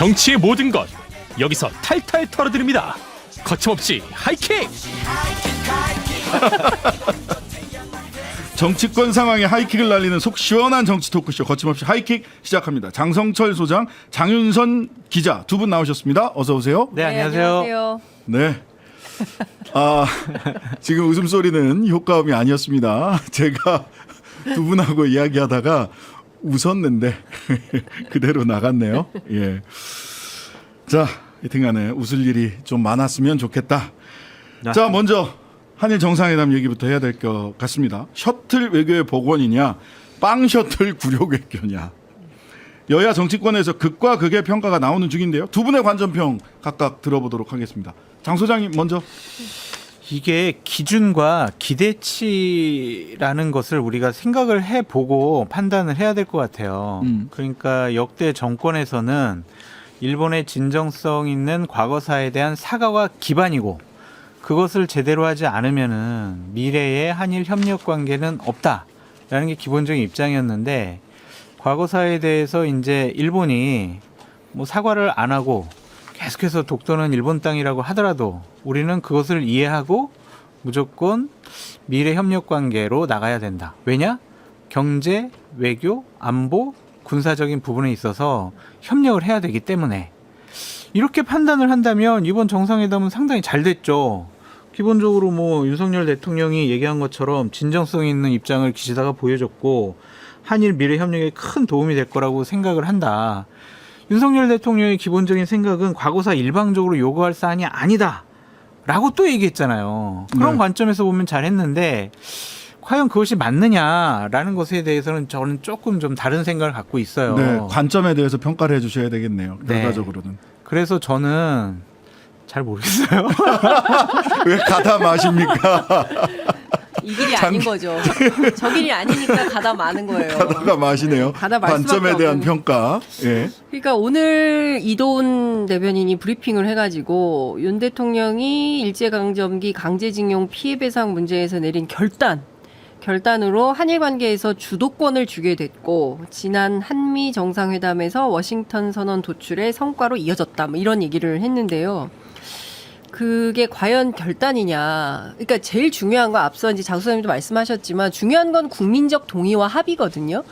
정치의 모든 것 여기서 탈탈 털어드립니다. 거침없이 하이킥. 정치권 상황에 하이킥을 날리는 속 시원한 정치 토크쇼 거침없이 하이킥 시작합니다. 장성철 소장, 장윤선 기자 두 분 나오셨습니다. 어서 오세요. 네, 안녕하세요. 네. 지금 웃음소리는 효과음이 아니었습니다. 제가 두 분하고 이야기하다가 웃었는데 그대로 나갔네요. 예. 자, 하여튼간에 웃을 일이 좀 많았으면 좋겠다. 자, 먼저 한일 정상회담 얘기부터 해야 될 것 같습니다. 셔틀 외교의 복원이냐, 빵 셔틀 굴욕 외교냐. 여야 정치권에서 극과 극의 평가가 나오는 중인데요. 두 분의 관전평 각각 들어보도록 하겠습니다. 장 소장님 먼저. 이게 기준과 기대치라는 것을 우리가 생각을 해보고 판단을 해야 될 것 같아요. 그러니까 역대 정권에서는 일본의 진정성 있는 과거사에 대한 사과가 기반이고 그것을 제대로 하지 않으면은 미래의 한일 협력 관계는 없다라는 게 기본적인 입장이었는데 과거사에 대해서 이제 일본이 뭐 사과를 안 하고 계속해서 독도는 일본 땅이라고 하더라도 우리는 그것을 이해하고 무조건 미래 협력 관계로 나가야 된다. 왜냐? 경제, 외교, 안보, 군사적인 부분에 있어서 협력을 해야 되기 때문에 이렇게 판단을 한다면 이번 정상회담은 상당히 잘 됐죠. 기본적으로 뭐 윤석열 대통령이 얘기한 것처럼 진정성 있는 입장을 기시다가 보여줬고 한일 미래 협력에 큰 도움이 될 거라고 생각을 한다. 윤석열 대통령의 기본적인 생각은 과거사 일방적으로 요구할 사안이 아니다 라고 또 얘기했잖아요. 그런 관점에서 보면 잘했는데 과연 그것이 맞느냐라는 것에 대해서는 저는 조금 좀 다른 생각을 갖고 있어요. 네, 관점에 대해서 평가를 해주셔야 되겠네요. 네. 결과적으로는. 그래서 저는 잘 모르겠어요. 왜 가담하십니까? 이 길이 아닌 거죠. 저 길이 아니니까 가다 마는 거예요. 가다가 마시네요. 가다 말 수밖에 관점에 대한 없는. 평가. 예. 그러니까 오늘 이도훈 대변인이 브리핑을 해가지고 윤 대통령이 일제강점기 강제징용 피해배상 문제에서 내린 결단으로 한일 관계에서 주도권을 주게 됐고 지난 한미 정상회담에서 워싱턴 선언 도출의 성과로 이어졌다. 뭐 이런 얘기를 했는데요. 그게 과연 결단이냐. 그러니까 제일 중요한 거 앞서 이제 장 소장님도 말씀하셨지만 중요한 건 국민적 동의와 합의거든요.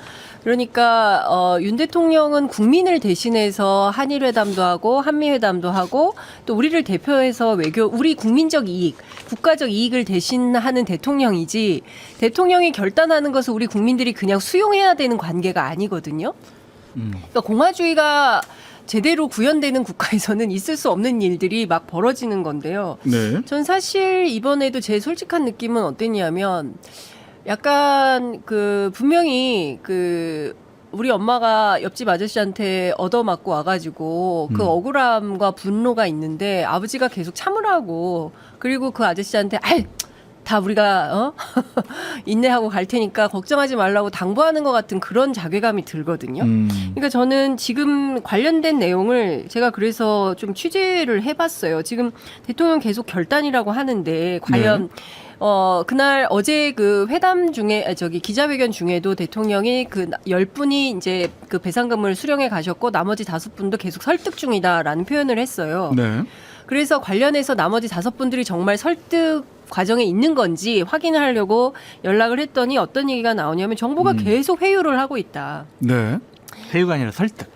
그러니까 윤 대통령은 국민을 대신해서 한일 회담도 하고 한미 회담도 하고 또 우리를 대표해서 우리 국민적 이익, 국가적 이익을 대신하는 대통령이지 대통령이 결단하는 것을 우리 국민들이 그냥 수용해야 되는 관계가 아니거든요. 그러니까 공화주의가 제대로 구현되는 국가에서는 있을 수 없는 일들이 막 벌어지는 건데요. 네. 전 사실 이번에도 제 솔직한 느낌은 어땠냐면 약간 분명히 우리 엄마가 옆집 아저씨한테 얻어맞고 와가지고 그 억울함과 분노가 있는데 아버지가 계속 참으라고 그리고 그 아저씨한테 다 우리가 인내하고 갈 테니까 걱정하지 말라고 당부하는 것 같은 그런 자괴감이 들거든요. 그러니까 저는 지금 관련된 내용을 제가 그래서 좀 취재를 해봤어요. 지금 대통령 계속 결단이라고 하는데 과연 그날 어제 그 회담 중에 기자회견 중에도 대통령이 10분이 이제 그 배상금을 수령해 가셨고 나머지 5분도 계속 설득 중이다라는 표현을 했어요. 네. 그래서 관련해서 나머지 5분들이 정말 설득 과정에 있는 건지 확인을 하려고 연락을 했더니 어떤 얘기가 나오냐면 정부가 계속 회유를 하고 있다. 네. 회유가 아니라 설득.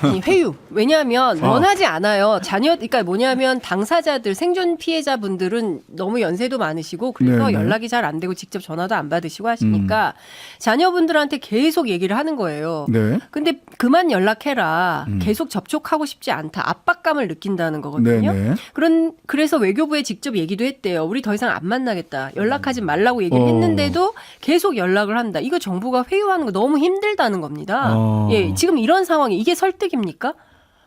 아니, 회유. 왜냐하면 원하지 않아요. 그러니까 뭐냐면 당사자들, 생존 피해자분들은 너무 연세도 많으시고 그래서 네네. 연락이 잘 안 되고 직접 전화도 안 받으시고 하시니까 자녀분들한테 계속 얘기를 하는 거예요. 네. 근데 그만 연락해라. 계속 접촉하고 싶지 않다. 압박감을 느낀다는 거거든요. 네네. 그래서 외교부에 직접 얘기도 했대요. 우리 더 이상 안 만나겠다. 연락하지 말라고 얘기를 했는데도 계속 연락을 한다. 이거 정부가 회유하는 거 너무 힘들다는 겁니다. 예, 지금 이런 상황이 이게 설득입니까?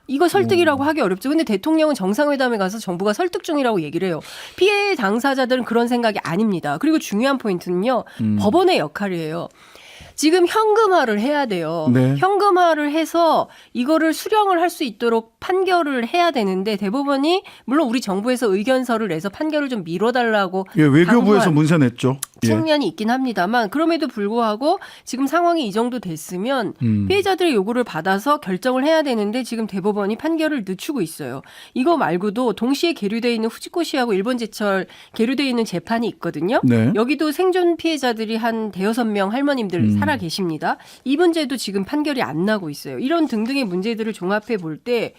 이거 설득이라고 하기 어렵죠. 근데 대통령은 정상회담에 가서 정부가 설득 중이라고 얘기를 해요. 피해 당사자들은 그런 생각이 아닙니다. 그리고 중요한 포인트는요. 법원의 역할이에요. 지금 현금화를 해야 돼요. 네. 현금화를 해서 이거를 수령을 할 수 있도록 판결을 해야 되는데 대법원이 물론 우리 정부에서 의견서를 내서 판결을 좀 미뤄달라고 예, 외교부에서 당부한 문서 냈죠. 측면이 있긴 합니다만 그럼에도 불구하고 지금 상황이 이 정도 됐으면 피해자들의 요구를 받아서 결정을 해야 되는데 지금 대법원이 판결을 늦추고 있어요. 이거 말고도 동시에 계류되어 있는 후지코시하고 일본제철 계류되어 있는 재판이 있거든요. 네. 여기도 생존 피해자들이 한 대여섯 명 할머님들 살아 계십니다. 이 문제도 지금 판결이 안 나고 있어요. 이런 등등의 문제들을 종합해 볼 때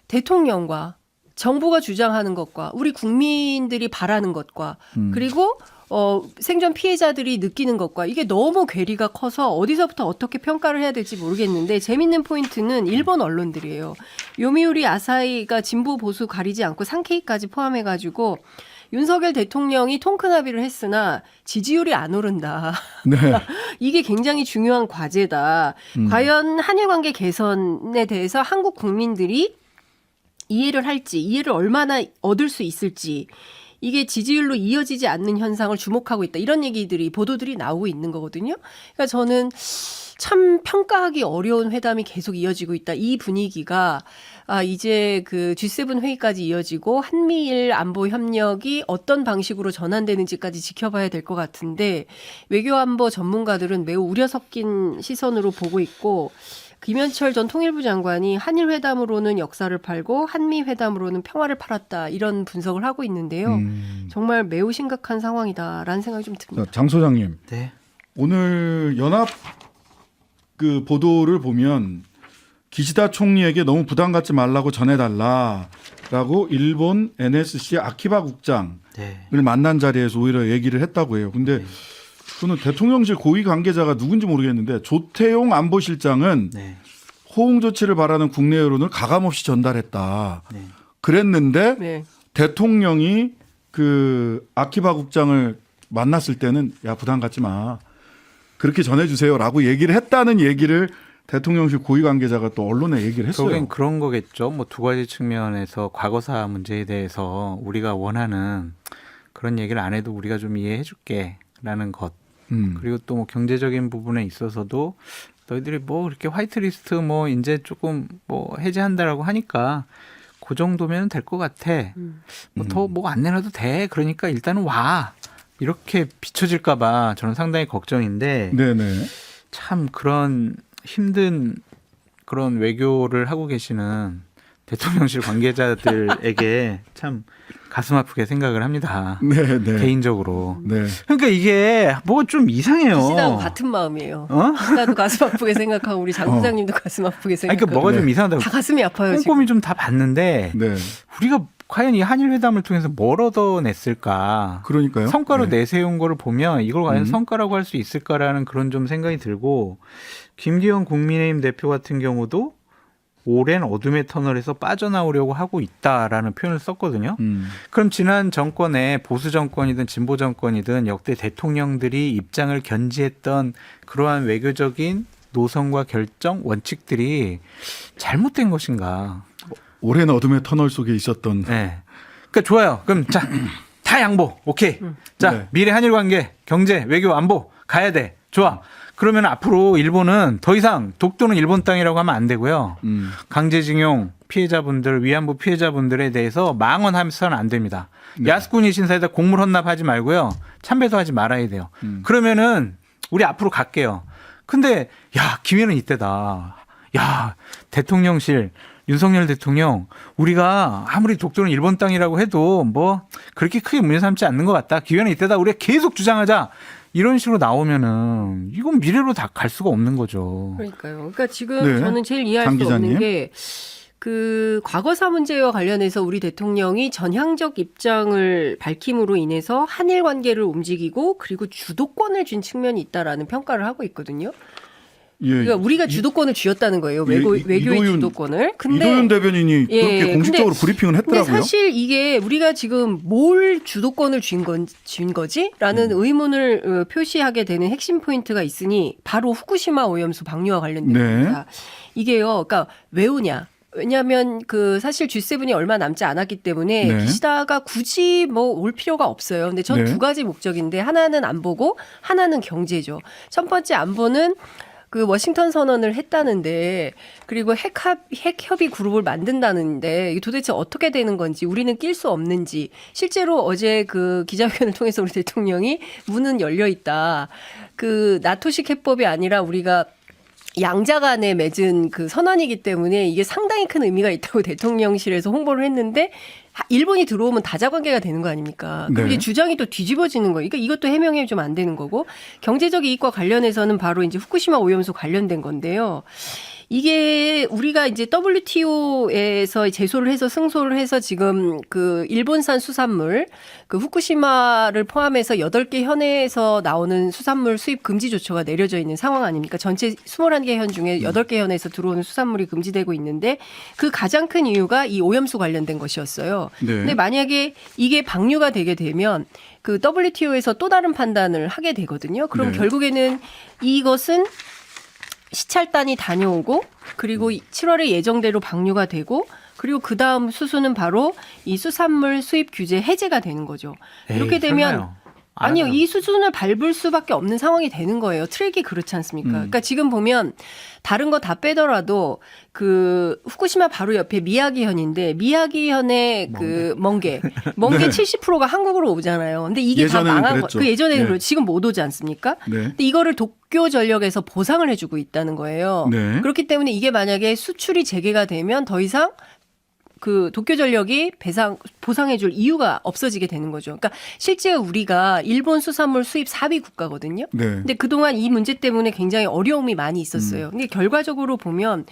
대통령과 정부가 주장하는 것과 우리 국민들이 바라는 것과 그리고 생존 피해자들이 느끼는 것과 이게 너무 괴리가 커서 어디서부터 어떻게 평가를 해야 될지 모르겠는데 재밌는 포인트는 일본 언론들이에요. 요미우리 아사히가 진보 보수 가리지 않고 상케이까지 포함해가지고 윤석열 대통령이 통큰 합의를 했으나 지지율이 안 오른다. 네. 이게 굉장히 중요한 과제다. 과연 한일 관계 개선에 대해서 한국 국민들이 이해를 할지, 이해를 얼마나 얻을 수 있을지, 이게 지지율로 이어지지 않는 현상을 주목하고 있다. 이런 얘기들이, 보도들이 나오고 있는 거거든요. 그러니까 저는 참 평가하기 어려운 회담이 계속 이어지고 있다. 이 분위기가 이제 그 G7 회의까지 이어지고 한미일 안보 협력이 어떤 방식으로 전환되는지까지 지켜봐야 될 것 같은데 외교안보 전문가들은 매우 우려 섞인 시선으로 보고 있고 김현철 전 통일부 장관이 한일 회담으로는 역사를 팔고 한미 회담으로는 평화를 팔았다 이런 분석을 하고 있는데요. 정말 매우 심각한 상황이다라는 생각이 좀 듭니다. 자, 장 소장님. 네. 오늘 연합 그 보도를 보면 기시다 총리에게 너무 부담 갖지 말라고 전해달라라고 일본 NSC 아키바 국장을 네. 만난 자리에서 오히려 얘기를 했다고 해요. 근데 저는 대통령실 고위 관계자가 누군지 모르겠는데 조태용 안보실장은 네. 호응 조치를 바라는 국내 여론을 가감없이 전달했다. 네. 그랬는데 네. 대통령이 그 아키바 국장을 만났을 때는 야 부담 갖지 마. 그렇게 전해주세요라고 얘기를 했다는 얘기를 대통령실 고위 관계자가 또 언론에 얘기를 했어요. 결국엔 그런 거겠죠. 뭐 두 가지 측면에서 과거사 문제에 대해서 우리가 원하는 그런 얘기를 안 해도 우리가 좀 이해해 줄게라는 것. 그리고 또 뭐 경제적인 부분에 있어서도 너희들이 뭐 이렇게 화이트리스트 뭐 이제 조금 뭐 해제한다라고 하니까 그 정도면 될 것 같아. 뭐 더 뭐 안 내놔도 돼. 그러니까 일단은 와. 이렇게 비춰질까봐 저는 상당히 걱정인데 네네. 참 그런 힘든 그런 외교를 하고 계시는 대통령실 관계자들에게 참 가슴 아프게 생각을 합니다. 네네. 개인적으로. 네. 그러니까 이게 뭐 좀 이상해요. 기시다하고 같은 마음이에요. 어? 기시다도 가슴 아프게 생각하고 우리 장 소장님도 가슴 아프게 아니, 생각하고 그러니까 뭐가 좀 이상하다고. 다 가슴이 아파요. 지금. 꼼꼼히 좀 다 봤는데 네. 우리가 과연 이 한일 회담을 통해서 뭘 얻어냈을까? 그러니까요. 성과로 네. 내세운 거를 보면 이걸 과연 성과라고 할 수 있을까라는 그런 좀 생각이 들고 김기현 국민의힘 대표 같은 경우도 오랜 어둠의 터널에서 빠져나오려고 하고 있다라는 표현을 썼거든요. 그럼 지난 정권에 보수 정권이든 진보 정권이든 역대 대통령들이 입장을 견지했던 그러한 외교적인 노선과 결정, 원칙들이 잘못된 것인가? 오랜 어둠의 터널 속에 있었던. 네. 그러니까 좋아요. 그럼 자, 다 양보. 오케이. 자, 네. 미래 한일 관계, 경제, 외교, 안보 가야 돼. 좋아. 그러면 앞으로 일본은 더 이상 독도는 일본 땅이라고 하면 안 되고요. 강제징용 피해자분들, 위안부 피해자분들에 대해서 망언하면서는 안 됩니다. 네. 야스쿠니 신사에다 곡물 헌납하지 말고요. 참배도 하지 말아야 돼요. 그러면은 우리 앞으로 갈게요. 근데 야, 기회는 이때다. 야, 대통령실 윤석열 대통령 우리가 아무리 독도는 일본 땅이라고 해도 뭐 그렇게 크게 문제 삼지 않는 것 같다. 기회는 이때다. 우리가 계속 주장하자. 이런 식으로 나오면은 이건 미래로 다 갈 수가 없는 거죠. 그러니까요. 그러니까 지금 네. 저는 제일 이해할 장 수 없는 기자님. 게 그 과거사 문제와 관련해서 우리 대통령이 전향적 입장을 밝힘으로 인해서 한일 관계를 움직이고 그리고 주도권을 준 측면이 있다라는 평가를 하고 있거든요. 예. 그러니까 우리가 주도권을 쥐었다는 거예요. 외교의 이도윤- 주도권을. 근데 이도윤 대변인이 예, 그렇게 공식적으로 근데- 브리핑을 근데 했더라고요. 사실 이게 우리가 지금 뭘 주도권을 쥔 거지? 라는 의문을 표시하게 되는 핵심 포인트가 있으니 바로 후쿠시마 오염수 방류와 관련된 네. 겁니다. 이게요. 그러니까 왜 오냐? 왜냐하면 그 사실 G7이 얼마 남지 않았기 때문에 네. 기시다가 굳이 뭐 올 필요가 없어요. 근데 전 네. 두 가지 목적인데 하나는 안보고 하나는 경제죠. 첫 번째 안보는 그 워싱턴 선언을 했다는데 그리고 핵 협의 그룹을 만든다는데 이게 도대체 어떻게 되는 건지 우리는 낄 수 없는지 실제로 어제 그 기자회견을 통해서 우리 대통령이 문은 열려 있다. 그 나토식 해법이 아니라 우리가 양자 간에 맺은 그 선언이기 때문에 이게 상당히 큰 의미가 있다고 대통령실에서 홍보를 했는데 일본이 들어오면 다자관계가 되는 거 아닙니까? 그럼 네. 이제 주장이 또 뒤집어지는 거예요. 그러니까 이것도 해명이 좀 안 되는 거고 경제적 이익과 관련해서는 바로 이제 후쿠시마 오염수 관련된 건데요. 이게 우리가 이제 WTO에서 제소를 해서 승소를 해서 지금 그 일본산 수산물 그 후쿠시마를 포함해서 8개 현에서 나오는 수산물 수입 금지 조처가 내려져 있는 상황 아닙니까? 전체 21개 현 중에 8개 현에서 들어오는 수산물이 금지되고 있는데 그 가장 큰 이유가 이 오염수 관련된 것이었어요. 네. 근데 만약에 이게 방류가 되게 되면 그 WTO에서 또 다른 판단을 하게 되거든요. 그럼 네. 결국에는 이것은 시찰단이 다녀오고 그리고 7월에 예정대로 방류가 되고 그리고 그 다음 수순은 바로 이 수산물 수입 규제 해제가 되는 거죠. 이렇게 되면 설마요. 아니요, 알아요. 이 수순을 밟을 수밖에 없는 상황이 되는 거예요. 트랙이 그렇지 않습니까? 그러니까 지금 보면 다른 거 다 빼더라도 그 후쿠시마 바로 옆에 미야기현인데 미야기현의 그 멍게 70%가 한국으로 오잖아요. 근데 이게 다 예전에는 망한 거. 그랬죠. 그 예전에는 네. 그렇죠. 지금 못 오지 않습니까? 네. 근데 이거를 도쿄 전력에서 보상을 해주고 있다는 거예요. 네. 그렇기 때문에 이게 만약에 수출이 재개가 되면 더 이상 그 도쿄전력이 보상해줄 이유가 없어지게 되는 거죠. 그러니까 실제 우리가 일본 수산물 수입 4위 국가거든요. 네. 근데 그동안 이 문제 때문에 굉장히 어려움이 많이 있었어요. 근데 결과적으로 보면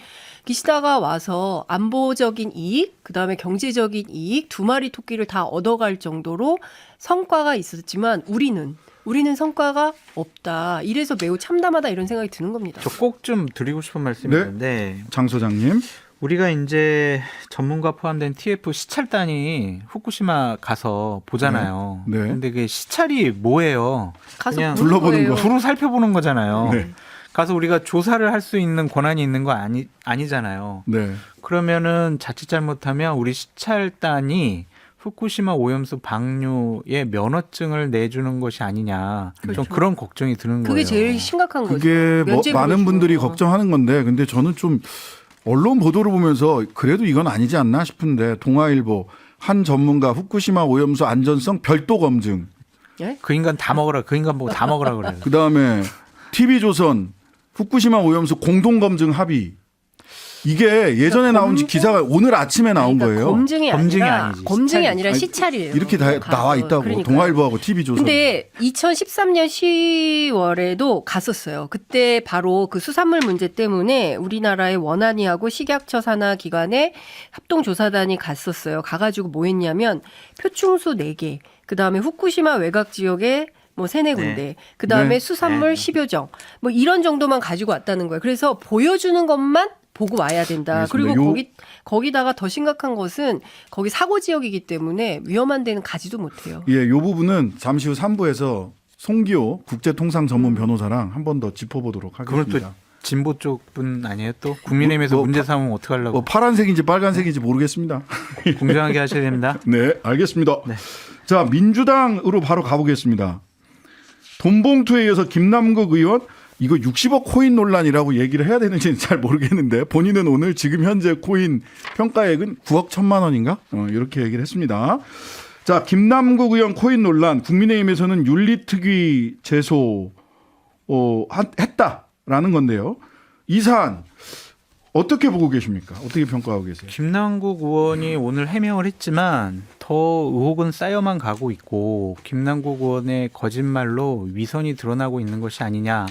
기시다가 와서 안보적인 이익, 그다음에 경제적인 이익 두 마리 토끼를 다 얻어갈 정도로 성과가 있었지만 우리는 성과가 없다. 이래서 매우 참담하다 이런 생각이 드는 겁니다. 저 꼭 좀 드리고 싶은 말씀이 네. 있는데 장 소장님. 우리가 이제 전문가 포함된 TF 시찰단이 후쿠시마 가서 보잖아요. 네. 네. 근데 그 시찰이 뭐예요? 가서 그냥 보는 둘러보는 거예요. 거. 두루 살펴보는 거잖아요. 네. 가서 우리가 조사를 할 수 있는 권한이 있는 거 아니잖아요. 네. 그러면은 자칫 잘못하면 우리 시찰단이 후쿠시마 오염수 방류의 면허증을 내주는 것이 아니냐. 좀 그렇죠. 그런 걱정이 드는 그게 거예요. 제일 심각한 거죠. 그게 뭐 면죄부를 많은 주는 분들이 거. 걱정하는 건데 근데 저는 좀 언론 보도를 보면서 그래도 이건 아니지 않나 싶은데 동아일보 한 전문가 후쿠시마 오염수 안전성 별도 검증 예? 그 인간 다 먹어라. 그 인간 보고 다 먹으라 그래요. 그다음에 TV조선 후쿠시마 오염수 공동 검증 합의 이게 예전에 나온 기사가 오늘 아침에 나온 그러니까 거예요. 검증이 검증이 아니라 아니지, 검증이 시찰이지. 아니라 아니, 시찰이에요. 이렇게 다 가서. 나와 있다고 그러니까요. 동아일보하고 TV조선. 근데 2013년 10월에도 갔었어요. 그때 바로 그 수산물 문제 때문에 우리나라의 원안위하고 식약처 산하 기관의 합동조사단이 갔었어요. 가가지고 뭐 했냐면 표충수 4개, 그 다음에 후쿠시마 외곽 지역에 뭐 3-4군데, 네. 그 다음에 네. 수산물 네. 10여 정, 뭐 이런 정도만 가지고 왔다는 거예요. 그래서 보여주는 것만 보고 와야 된다. 알겠습니다. 그리고 거기다가 더 심각한 것은 거기 사고 지역이기 때문에 위험한 데는 가지도 못해요. 예, 요 부분은 잠시 후 3부에서 송기호 국제통상 전문 변호사랑 한 번 더 짚어보도록 그건 하겠습니다. 또 진보 쪽 분 아니에요? 또 국민의힘에서 뭐, 문제 삼으면 어떻게 하려고? 뭐 파란색인지 빨간색인지 모르겠습니다. 공정하게 하셔야 됩니다. 네, 알겠습니다. 네. 자, 민주당으로 바로 가보겠습니다. 돈봉투에 이어서 김남국 의원 이거 60억 코인 논란이라고 얘기를 해야 되는지는 잘 모르겠는데 본인은 오늘 지금 현재 코인 평가액은 9억 1천만 원인가? 이렇게 얘기를 했습니다. 자, 김남국 의원 코인 논란 국민의힘에서는 윤리특위 제소 했다라는 건데요. 이 사안 어떻게 보고 계십니까? 어떻게 평가하고 계세요? 김남국 의원이 오늘 해명을 했지만 더 의혹은 쌓여만 가고 있고 김남국 의원의 거짓말로 위선이 드러나고 있는 것이 아니냐.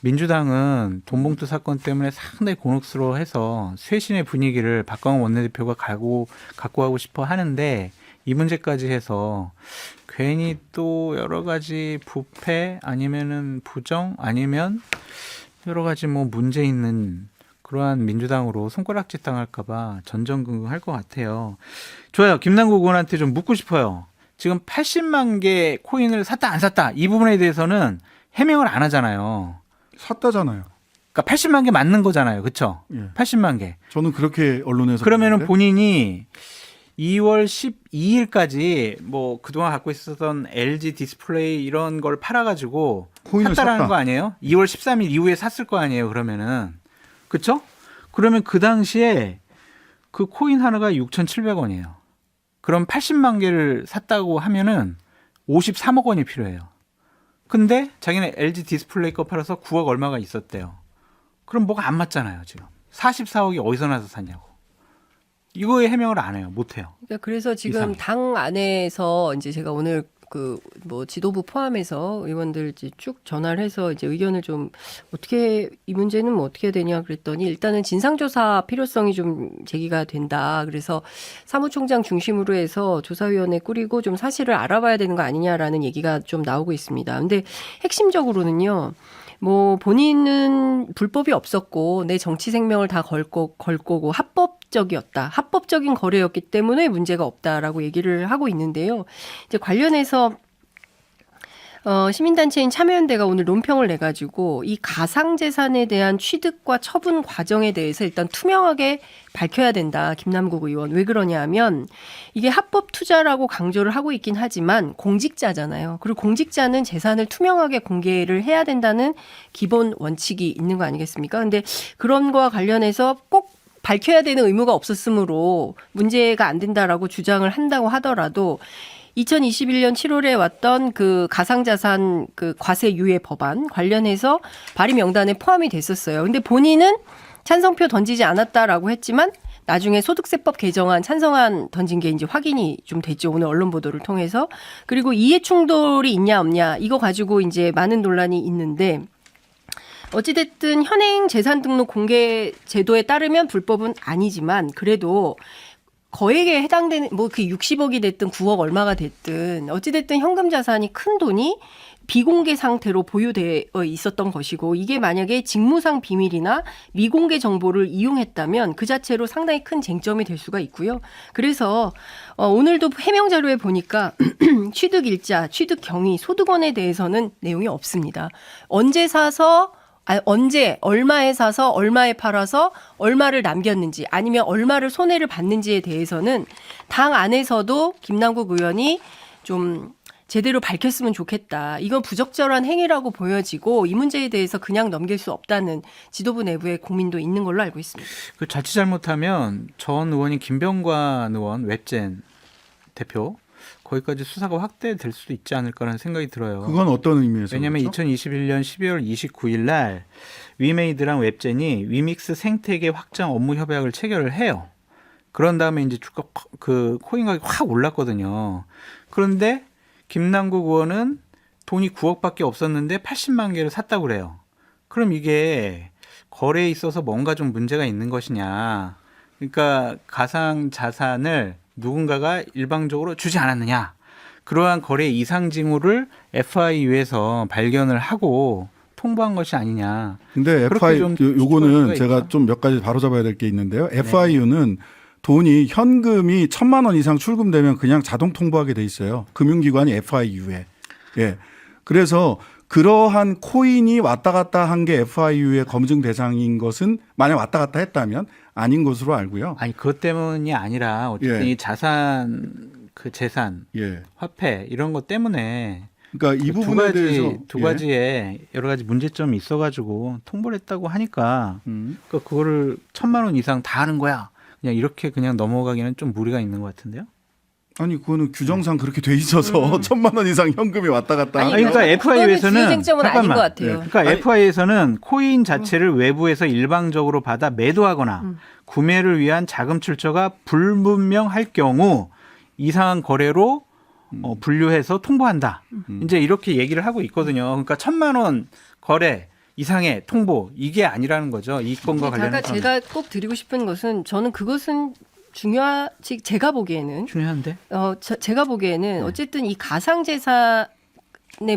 민주당은 돈봉투 사건 때문에 상당히 곤혹스러워해서 쇄신의 분위기를 박광원 원내대표가 갖고 가고 싶어 하는데 이 문제까지 해서 괜히 또 여러 가지 부패 아니면은 부정 아니면 여러 가지 뭐 문제 있는 그러한 민주당으로 손가락질 당할까봐 전전긍긍할 것 같아요. 좋아요. 김남국 의원한테 좀 묻고 싶어요. 지금 80만 개 코인을 샀다 안 샀다 이 부분에 대해서는 해명을 안 하잖아요. 샀다잖아요. 그러니까 80만 개 맞는 거잖아요. 그렇죠? 예. 80만 개. 저는 그렇게 언론에서 그러면은 보는데. 본인이 2월 12일까지 뭐 그동안 갖고 있었던 LG 디스플레이 이런 걸 팔아가지고 코인을 샀다라는 샀다. 거 아니에요? 2월 13일 이후에 샀을 거 아니에요? 그러면은 그쵸? 그러면 그 당시에 그 코인 하나가 6,700원이에요. 그럼 80만 개를 샀다고 하면은 53억 원이 필요해요. 근데 자기는 LG 디스플레이 거 팔아서 9억 얼마가 있었대요. 그럼 뭐가 안 맞잖아요, 지금. 44억이 어디서 나서 샀냐고. 이거에 해명을 안 해요. 못 해요. 그러니까 그래서 지금 이상해. 당 안에서 이제 제가 오늘 그 뭐 지도부 포함해서 의원들 이제 쭉 전화를 해서 이제 의견을 좀 어떻게 이 문제는 뭐 어떻게 해야 되냐 그랬더니 일단은 진상조사 필요성이 좀 제기가 된다. 그래서 사무총장 중심으로 해서 조사위원회 꾸리고 좀 사실을 알아봐야 되는 거 아니냐라는 얘기가 좀 나오고 있습니다. 근데 핵심적으로는요. 뭐 본인은 불법이 없었고 내 정치 생명을 다 걸 거고 합법적이었다. 합법적인 거래였기 때문에 문제가 없다라고 얘기를 하고 있는데요. 이제 관련해서 시민단체인 참여연대가 오늘 논평을 내가지고 이 가상재산에 대한 취득과 처분 과정에 대해서 일단 투명하게 밝혀야 된다. 김남국 의원. 왜 그러냐 하면 이게 합법 투자라고 강조를 하고 있긴 하지만 공직자잖아요. 그리고 공직자는 재산을 투명하게 공개를 해야 된다는 기본 원칙이 있는 거 아니겠습니까? 근데 그런 거와 관련해서 꼭 밝혀야 되는 의무가 없었으므로 문제가 안 된다라고 주장을 한다고 하더라도 2021년 7월에 왔던 그 가상자산 그 과세 유예 법안 관련해서 발의 명단에 포함이 됐었어요. 근데 본인은 찬성표 던지지 않았다라고 했지만 나중에 소득세법 개정안 찬성안 던진 게 이제 확인이 좀 됐죠. 오늘 언론 보도를 통해서. 그리고 이해 충돌이 있냐 없냐 이거 가지고 이제 많은 논란이 있는데 어찌됐든 현행 재산 등록 공개 제도에 따르면 불법은 아니지만 그래도 거액에 해당되는 뭐 그 60억이 됐든 9억 얼마가 됐든 어찌됐든 현금 자산이 큰 돈이 비공개 상태로 보유되어 있었던 것이고 이게 만약에 직무상 비밀이나 미공개 정보를 이용했다면 그 자체로 상당히 큰 쟁점이 될 수가 있고요. 그래서 오늘도 해명 자료에 보니까 취득 일자, 취득 경위, 소득원에 대해서는 내용이 없습니다. 언제 사서 언제 얼마에 사서 얼마에 팔아서 얼마를 남겼는지 아니면 얼마를 손해를 봤는지에 대해서는 당 안에서도 김남국 의원이 좀 제대로 밝혔으면 좋겠다. 이건 부적절한 행위라고 보여지고 이 문제에 대해서 그냥 넘길 수 없다는 지도부 내부의 고민도 있는 걸로 알고 있습니다. 그 자칫 잘못하면 전 의원인 김병관 의원 웹젠 대표 거기까지 수사가 확대될 수도 있지 않을까라는 생각이 들어요. 그건 어떤 의미에서? 왜냐하면 그렇죠? 2021년 12월 29일 날 위메이드랑 웹젠이 위믹스 생태계 확장 업무 협약을 체결을 해요. 그런 다음에 이제 주가 그 코인 가격이 확 올랐거든요. 그런데 김남국 의원은 돈이 9억밖에 없었는데 80만 개를 샀다고 그래요. 그럼 이게 거래에 있어서 뭔가 좀 문제가 있는 것이냐. 그러니까 가상 자산을 누군가가 일방적으로 주지 않았느냐. 그러한 거래 이상 징후를 FIU에서 발견을 하고 통보한 것이 아니냐. 근데 그렇게 FI 좀 요거는 수가 제가 있죠. 좀 몇 가지 바로잡아야 될 게 있는데요. FIU는 돈이 현금이 1,000만 원 이상 출금되면 그냥 자동 통보하게 돼 있어요. 금융기관이 FIU에. 예. 그래서 그러한 코인이 왔다 갔다 한 게 FIU의 검증 대상인 것은 만약 왔다 갔다 했다면 아닌 것으로 알고요. 아니 그것 때문이 아니라 어쨌든 예. 이 자산 그 재산 예. 화폐 이런 것 때문에 그러니까 이 부분에 대해서 두 가지에 여러 가지 문제점이 있어가지고 통보를 했다고 하니까 그러니까 그거를 1,000만 원 이상 다 하는 거야. 그냥 이렇게 그냥 넘어가기는 좀 무리가 있는 것 같은데요. 아니 그거는 규정상 그렇게 돼 있어서 1,000만 원 이상 현금이 왔다 갔다. 아니, 그러니까 FIU에서는 주요 쟁점은 아닌 것 같아요. 그러니까 아니, FI에서는 코인 자체를 외부에서 일방적으로 받아 매도하거나 구매를 위한 자금 출처가 불분명할 경우 이상한 거래로 분류해서 통보한다. 이제 이렇게 얘기를 하고 있거든요. 그러니까 1,000만 원 거래 이상의 통보 이게 아니라는 거죠. 이 건과 관련해서. 제가 꼭 드리고 싶은 것은 저는 그것은 중요하지 제가 보기에는 중요한데. 제가 보기에는 어쨌든 이 가상재산의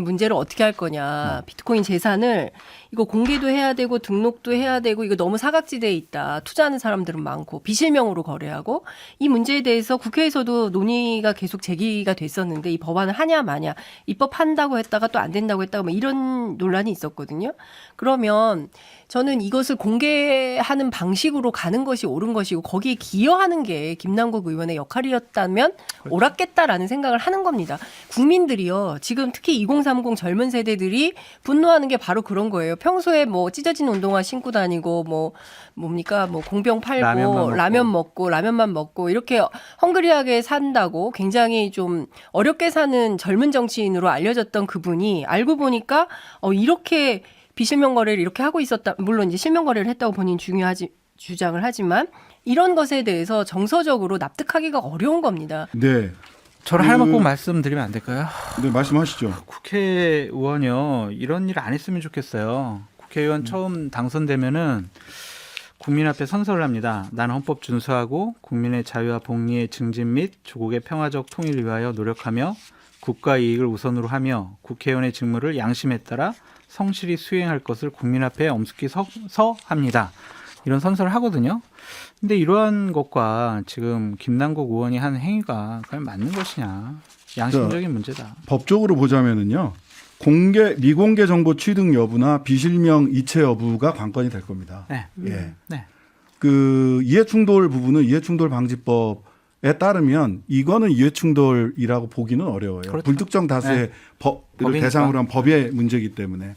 문제를 어떻게 할 거냐. 비트코인 재산을 이거 공개도 해야 되고 등록도 해야 되고 이거 너무 사각지대에 있다. 투자하는 사람들은 많고 비실명으로 거래하고 이 문제에 대해서 국회에서도 논의가 계속 제기가 됐었는데 이 법안을 하냐 마냐 입법한다고 했다가 또 안 된다고 했다가 뭐 이런 논란이 있었거든요. 그러면 저는 이것을 공개하는 방식으로 가는 것이 옳은 것이고 거기에 기여하는 게 김남국 의원의 역할이었다면 옳았겠다라는 생각을 하는 겁니다. 국민들이요. 지금 특히 2030 젊은 세대들이 분노하는 게 바로 그런 거예요. 평소에 뭐 찢어진 운동화 신고 다니고 뭐 뭡니까 뭐 공병 팔고 라면만 먹고 이렇게 헝그리하게 산다고 굉장히 좀 어렵게 사는 젊은 정치인으로 알려졌던 그분이 알고 보니까 이렇게 비실명 거래를 이렇게 하고 있었다. 물론 이제 실명 거래를 했다고 본인 주장을 하지만 이런 것에 대해서 정서적으로 납득하기가 어려운 겁니다. 네. 저를 할 말 꼭 말씀드리면 안 될까요? 네, 말씀하시죠. 국회의원이요. 이런 일 안 했으면 좋겠어요. 국회의원 처음 당선되면은 국민 앞에 선서를 합니다. 나는 헌법 준수하고 국민의 자유와 복리의 증진 및 조국의 평화적 통일을 위하여 노력하며 국가 이익을 우선으로 하며 국회의원의 직무를 양심에 따라 성실히 수행할 것을 국민 앞에 엄숙히 서합니다. 이런 선서를 하거든요. 근데 이러한 것과 지금 김남국 의원이 한 행위가 과연 맞는 것이냐. 양심적인 문제다. 법적으로 보자면은요. 미공개 정보 취득 여부나 비실명 이체 여부가 관건이 될 겁니다. 네. 예. 네. 그 이해충돌 부분은 이해충돌 방지법에 따르면 이거는 이해충돌이라고 보기는 어려워요. 그렇죠. 불특정 다수의 법을 대상으로 한 법의 문제이기 때문에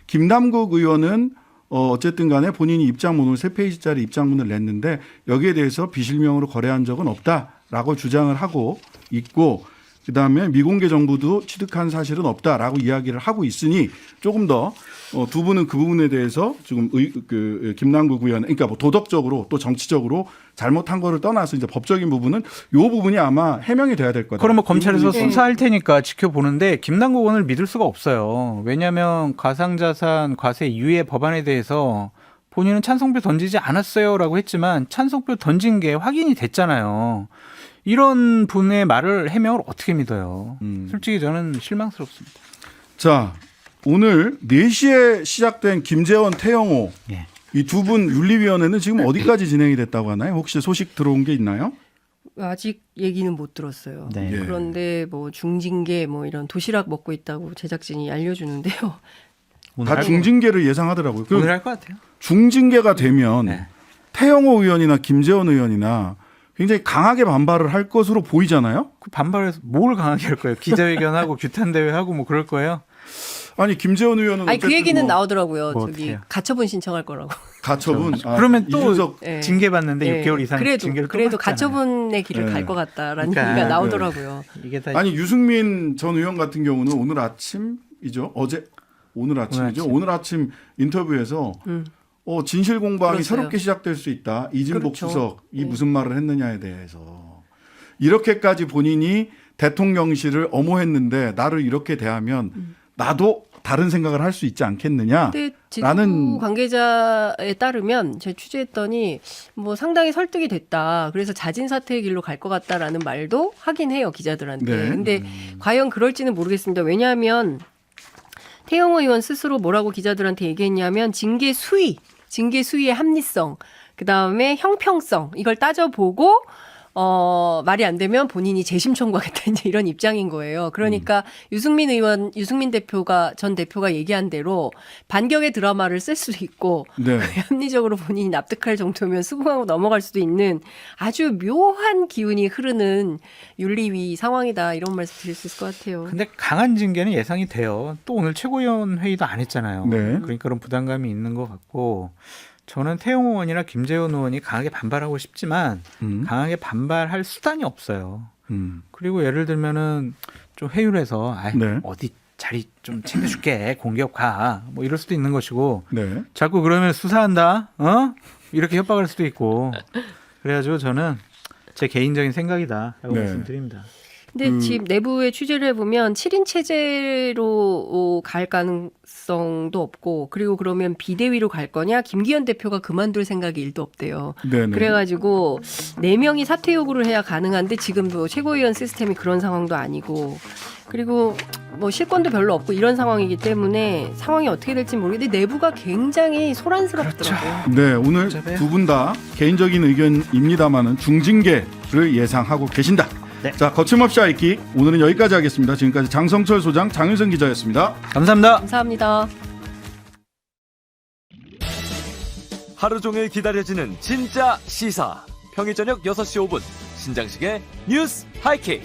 김남국 의원은 어쨌든 간에 본인이 입장문을 3페이지짜리 입장문을 냈는데 여기에 대해서 비실명으로 거래한 적은 없다라고 주장을 하고 있고 그다음에 미공개 정보도 취득한 사실은 없다라고 이야기를 하고 있으니 조금 더 두 분은 그 부분에 대해서 지금 김남국 의원 그러니까 뭐 도덕적으로 또 정치적으로 잘못한 거를 떠나서 이제 법적인 부분은 이 부분이 아마 해명이 돼야 될 거다. 그러면 검찰에서 수사할 테니까 지켜보는데 김남국 의원을 믿을 수가 없어요. 왜냐하면 가상자산 과세 유예 법안에 대해서 본인은 찬성표 던지지 않았어요라고 했지만 찬성표 던진 게 확인이 됐잖아요. 이런 분의 말을 해명을 어떻게 믿어요? 솔직히 저는 실망스럽습니다. 자, 오늘 4시에 시작된 김재원, 태영호 예. 이 두 분 윤리위원회는 지금 어디까지 진행이 됐다고 하나요? 혹시 소식 들어온 게 있나요? 아직 얘기는 못 들었어요. 네. 예. 그런데 뭐 중징계 뭐 이런 도시락 먹고 있다고 제작진이 알려주는데요. 오늘 다 할 중징계를 예상하더라고요. 거- 오늘 할 것 같아요. 중징계가 되면 네. 태영호 의원이나 김재원 의원이나 굉장히 강하게 반발을 할 것으로 보이잖아요. 그 반발해서 뭘 강하게 할 거예요? 기자회견하고 규탄대회하고 뭐 그럴 거예요? 아니 김재원 의원은 아니 그 어쨌든 얘기는 뭐 나오더라고요. 뭐 저기 어떡해요? 가처분 신청할 거라고. 가처분. 그러면 또 이준석 예. 징계 받는데 예. 6개월 이상 징계를 또 그래도 받잖아요. 가처분의 길을 네. 갈 것 같다라는 그러니까, 얘기가 나오더라고요. 이게 다 아니 유승민 전 의원 같은 경우는 오늘 아침이죠. 오늘 아침이죠. 아침. 오늘 아침 인터뷰에서 진실 공방이 그렇죠. 새롭게 시작될 수 있다. 이진복 그렇죠. 수석이 네. 무슨 말을 했느냐에 대해서 이렇게까지 본인이 대통령실을 엄호했는데 나를 이렇게 대하면 나도 다른 생각을 할 수 있지 않겠느냐. 근데 라는- 지부 관계자에 따르면 제가 취재했더니 뭐 상당히 설득이 됐다. 그래서 자진 사퇴의 길로 갈 것 같다라는 말도 하긴 해요 기자들한테. 네. 근데 과연 그럴지는 모르겠습니다. 왜냐하면 태영호 의원 스스로 뭐라고 기자들한테 얘기했냐면 징계 수위의 합리성, 그 다음에 형평성 이걸 따져보고 말이 안 되면 본인이 재심 청구하겠다 이제 이런 입장인 거예요. 그러니까 유승민 전 대표가 얘기한 대로 반격의 드라마를 쓸 수도 있고 네. 합리적으로 본인이 납득할 정도면 수긍하고 넘어갈 수도 있는 아주 묘한 기운이 흐르는 윤리위 상황이다 이런 말씀 드릴 수 있을 것 같아요. 근데 강한 징계는 예상이 돼요. 또 오늘 최고위원 회의도 안 했잖아요. 네. 그러니까 그런 부담감이 있는 것 같고 저는 태용호 의원이나 김재원 의원이 강하게 반발하고 싶지만 강하게 반발할 수단이 없어요. 그리고 예를 들면은 좀 회유를 해서 네. 어디 자리 좀 챙겨줄게 공기업 가 뭐 이럴 수도 있는 것이고 네. 자꾸 그러면 수사한다 이렇게 협박할 수도 있고 그래가지고 저는 제 개인적인 생각이다라고 네. 말씀드립니다. 근데 지금 내부의 취재를 해보면 7인 체제로 갈 가능성도 없고 그리고 그러면 비대위로 갈 거냐 김기현 대표가 그만둘 생각이 1도 없대요. 네네. 그래가지고 4명이 사퇴 요구를 해야 가능한데 지금도 최고위원 시스템이 그런 상황도 아니고 그리고 뭐 실권도 별로 없고 이런 상황이기 때문에 상황이 어떻게 될지 모르겠는데 내부가 굉장히 소란스럽더라고요. 네, 오늘 두 분 다 개인적인 의견입니다만은 중징계를 예상하고 계신다. 네. 자, 거침없이 하이킥 오늘은 여기까지 하겠습니다. 지금까지 장성철 소장, 장윤선 기자였습니다. 감사합니다. 감사합니다. 하루 종일 기다려지는 진짜 시사. 평일 저녁 6시 5분 신장식의 뉴스 하이킥.